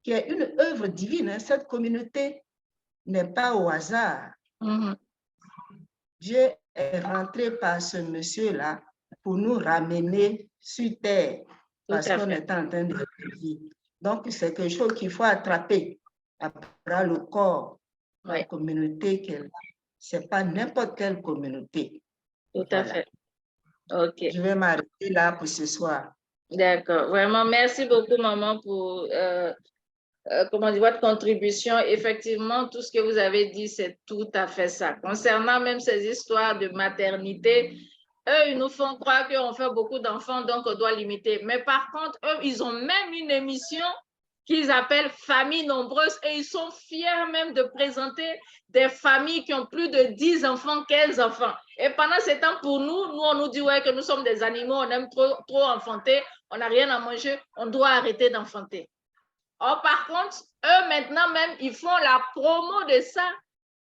qui est une œuvre divine. Hein. Cette communauté n'est pas au hasard. Dieu est rentré par ce monsieur-là pour nous ramener sur terre parce qu'on est en train de vivre. Donc, c'est quelque chose qu'il faut attraper après le corps. La communauté qu'elle a, ce n'est pas n'importe quelle communauté. Tout à fait. OK. Je vais m'arrêter là pour ce soir. D'accord. Vraiment, merci beaucoup, maman, pour comment dire, votre contribution. Effectivement, tout ce que vous avez dit, c'est tout à fait ça. Concernant même ces histoires de maternité, eux, ils nous font croire qu'on fait beaucoup d'enfants, donc on doit limiter. Mais par contre, eux, ils ont même une émission qu'ils appellent Famille nombreuse et ils sont fiers même de présenter des familles qui ont plus de 10 enfants, 15 enfants. Et pendant ce temps, pour nous, on nous dit ouais, que nous sommes des animaux, on aime trop enfanter, on n'a rien à manger, on doit arrêter d'enfanter. Or, par contre, eux, maintenant même, ils font la promo de ça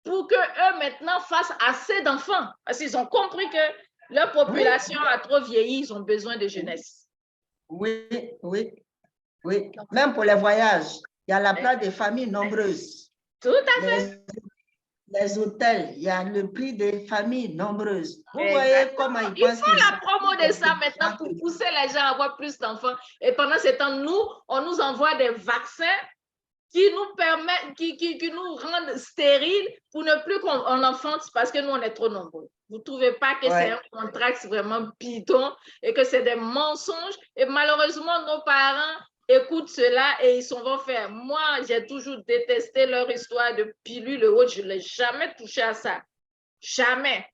pour qu'eux, maintenant, fassent assez d'enfants. Parce qu'ils ont compris que leur population a trop vieilli, ils ont besoin de jeunesse. Oui. Même pour les voyages, il y a la place des familles nombreuses. Tout à fait. Les hôtels, il y a le prix des familles nombreuses. Vous voyez comment ils font la promo de ça maintenant pour pousser les gens à avoir plus d'enfants. Et pendant ce temps, nous, on nous envoie des vaccins qui nous permettent, qui nous rendent stériles pour ne plus qu'on enfante parce que nous, on est trop nombreux. Vous ne trouvez pas que c'est un contraste vraiment bidon et que c'est des mensonges? Et malheureusement, nos parents écoutent cela et ils s'en vont faire. Moi, j'ai toujours détesté leur histoire de pilule haute. Je n'ai jamais touché à ça. Jamais.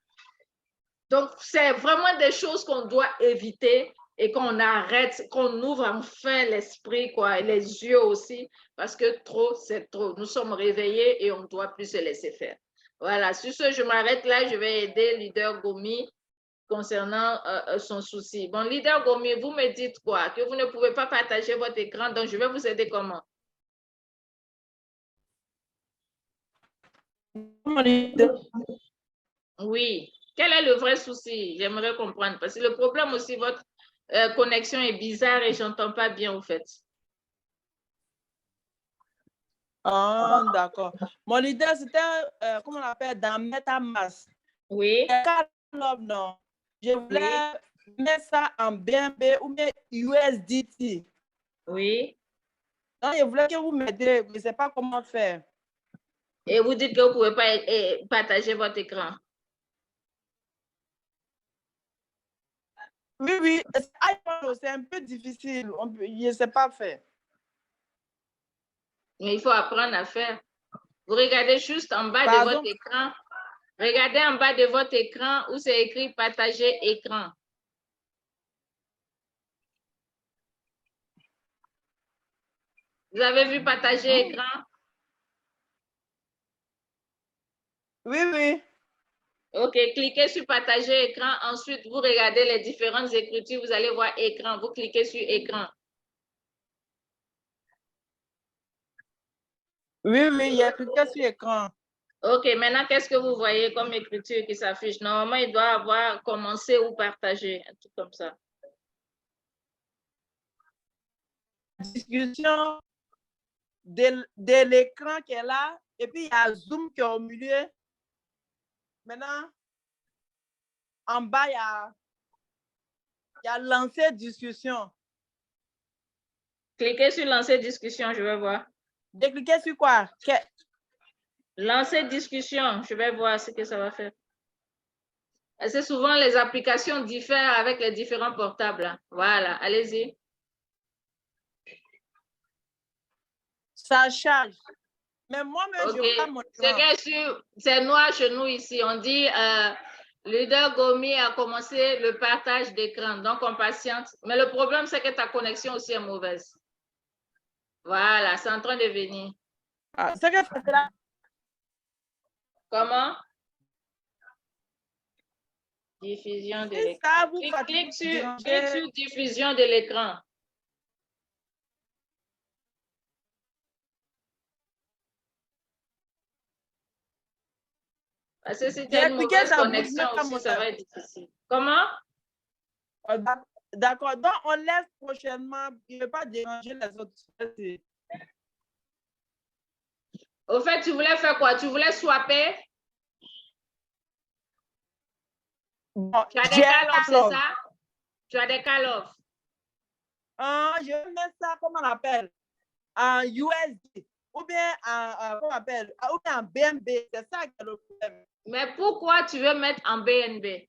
Donc, c'est vraiment des choses qu'on doit éviter et qu'on arrête, qu'on ouvre enfin l'esprit, quoi, et les yeux aussi, parce que trop, c'est trop. Nous sommes réveillés et on ne doit plus se laisser faire. Voilà, sur ce, je m'arrête là. Je vais aider Leader Gomi concernant son souci. Bon, Leader Gomi, vous me dites quoi? Que vous ne pouvez pas partager votre écran, donc je vais vous aider comment? Oui. Quel est le vrai souci? J'aimerais comprendre. Parce que le problème aussi, votre connexion est bizarre et je n'entends pas bien, au fait. Ah, d'accord. Mon leader, c'était, comment on appelle, dans MetaMask. Oui. Non. Je voulais mettre ça en BNB ou bien USDT. Oui. Donc, je voulais que vous m'aidiez, mais je ne sais pas comment faire. Et vous dites que vous ne pouvez pas partager votre écran. Oui, c'est un peu difficile. Je ne sais pas faire. Mais il faut apprendre à faire. Vous regardez juste en bas de votre écran. Regardez en bas de votre écran où c'est écrit partager écran. Vous avez vu partager écran? Oui. OK, cliquez sur partager écran. Ensuite, vous regardez les différentes écritures. Vous allez voir écran. Vous cliquez sur écran. Oui, il y a cliqué sur écran. OK, maintenant, qu'est-ce que vous voyez comme écriture qui s'affiche? Normalement, il doit avoir commencé ou partagé, un truc comme ça. Discussion de l'écran qui est là, et puis il y a Zoom qui est au milieu. Maintenant, en bas, il y a lancer discussion. Cliquez sur lancer discussion, je vais voir. De cliquer sur quoi? Lancer discussion, je vais voir ce que ça va faire. C'est souvent les applications diffèrent avec les différents portables. Hein. Voilà, allez-y. Ça charge. Mais moi-même, je vois mon écran. C'est noir chez nous ici. On dit Leader Gomi a commencé le partage d'écran. Donc, on patiente. Mais le problème, c'est que ta connexion aussi est mauvaise. Voilà, c'est en train de venir. Ah, c'est que c'est là. Comment? Diffusion de l'écran. Clique sur diffusion de l'écran. Parce que si tu as une mauvaise connexion aussi, ça va être difficile. Comment? D'accord. Donc, on laisse prochainement. Il ne veut pas déranger les autres. Au fait, tu voulais faire quoi? Tu voulais swapper? Bon, tu as des call-offs, c'est ça? Tu as des call-offs? Je vais mettre ça, comment on appelle? En USD. Ou bien comment on appelle? Ou bien en BNB. C'est ça qui est le problème. Mais pourquoi tu veux mettre en BNB?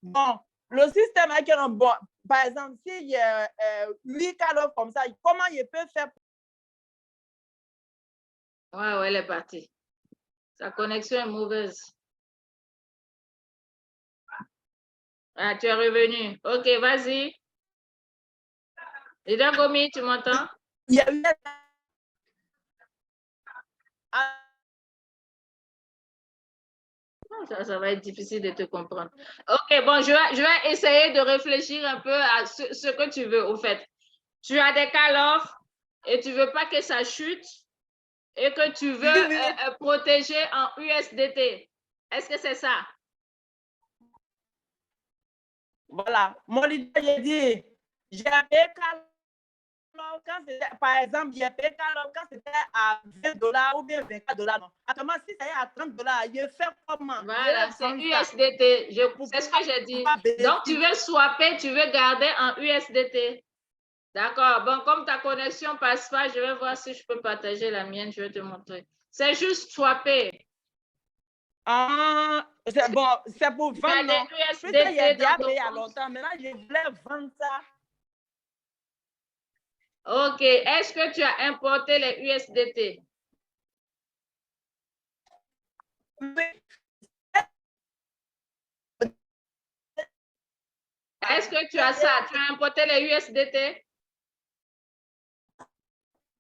Bon, le système est que, bon, par exemple, s'il y a 8 call-off comme ça, comment il peut faire? Ouais, elle est partie. Sa connexion est mauvaise. Ah, tu es revenu. OK, vas-y. Leader Gomi, tu m'entends? Il y a eu... Ça va être difficile de te comprendre. OK, bon, je vais essayer de réfléchir un peu à ce que tu veux, au fait. Tu as des call-off et tu ne veux pas que ça chute et que tu veux protéger en USDT. Est-ce que c'est ça? Voilà. Mon leader, il dit, j'ai payé quand c'était, par exemple, j'ai payé quand c'était à $20 ou bien $24. Non. Actuellement, si ça est à $30, je fais comment? Voilà, c'est USDT. C'est ce que j'ai dit. Donc, tu veux swapper, tu veux garder en USDT. D'accord. Bon, comme ta connexion passe pas, je vais voir si je peux partager la mienne. Je vais te montrer. C'est juste swapper. Ah, c'est bon, c'est pour vendre, non? Puisque j'ai déjà payé il y a longtemps. Maintenant, je voulais vendre ça. OK. Est-ce que tu as importé les USDT? Oui. Est-ce que tu as ça? Tu as importé les USDT?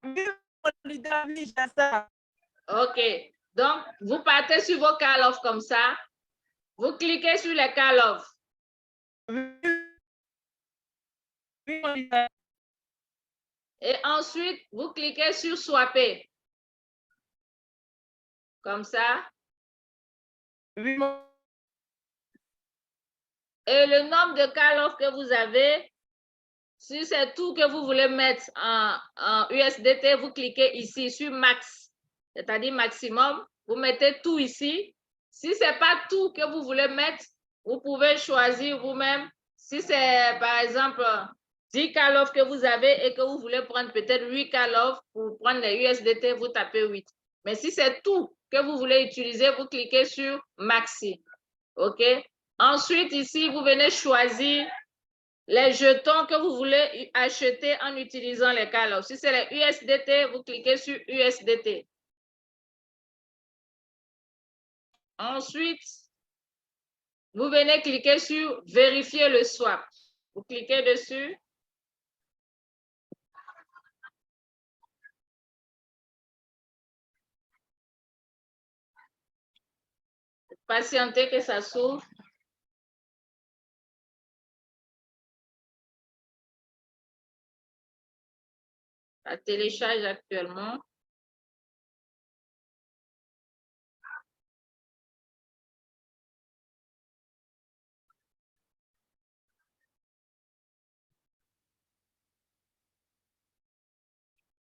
Oui, mon leader, oui, j'ai ça. OK. Donc, vous partez sur vos call-off comme ça. Vous cliquez sur les call-off. Oui, mon leader. Et ensuite, vous cliquez sur swapper. Comme ça. Oui, mon... Et le nombre de call-off que vous avez, si c'est tout que vous voulez mettre en USDT, vous cliquez ici sur max, c'est-à-dire maximum. Vous mettez tout ici. Si ce n'est pas tout que vous voulez mettre, vous pouvez choisir vous-même. Si c'est par exemple 10 call-off que vous avez et que vous voulez prendre peut-être 8 call-off pour prendre les USDT, vous tapez 8. Mais si c'est tout que vous voulez utiliser, vous cliquez sur maxi. OK? Ensuite, ici, vous venez choisir les jetons que vous voulez acheter en utilisant les call-off. Si c'est les USDT, vous cliquez sur USDT. Ensuite, vous venez cliquer sur vérifier le swap. Vous cliquez dessus. Patientez que ça s'ouvre. Ça télécharge actuellement.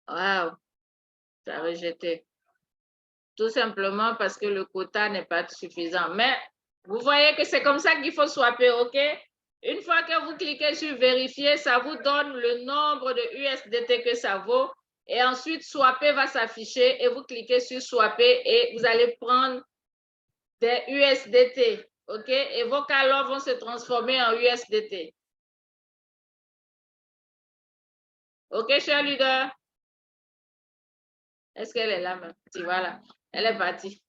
Wow, ça a rejeté. Tout simplement parce que le quota n'est pas suffisant. Mais vous voyez que c'est comme ça qu'il faut swapper, OK? Une fois que vous cliquez sur vérifier, ça vous donne le nombre de USDT que ça vaut. Et ensuite, swapper va s'afficher et vous cliquez sur swapper et vous allez prendre des USDT, OK? Et vos call-off vont se transformer en USDT. OK, cher leader? Est-ce qu'elle est là même? Voilà, elle est partie.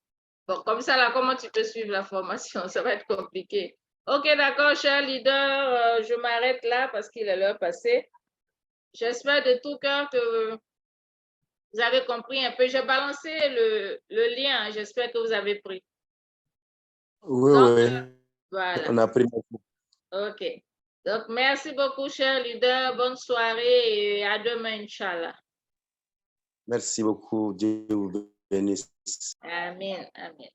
Bon, comme ça, là, comment tu peux suivre la formation? Ça va être compliqué. OK, d'accord, cher leader, je m'arrête là parce qu'il est l'heure passée. J'espère de tout cœur que vous avez compris un peu. J'ai balancé le lien, j'espère que vous avez pris. Oui, Donc, oui. voilà. On a pris. OK. Donc, merci beaucoup, cher leader. Bonne soirée et à demain, Inch'Allah. Merci beaucoup. Dieu vous bénisse. Amen. Amen.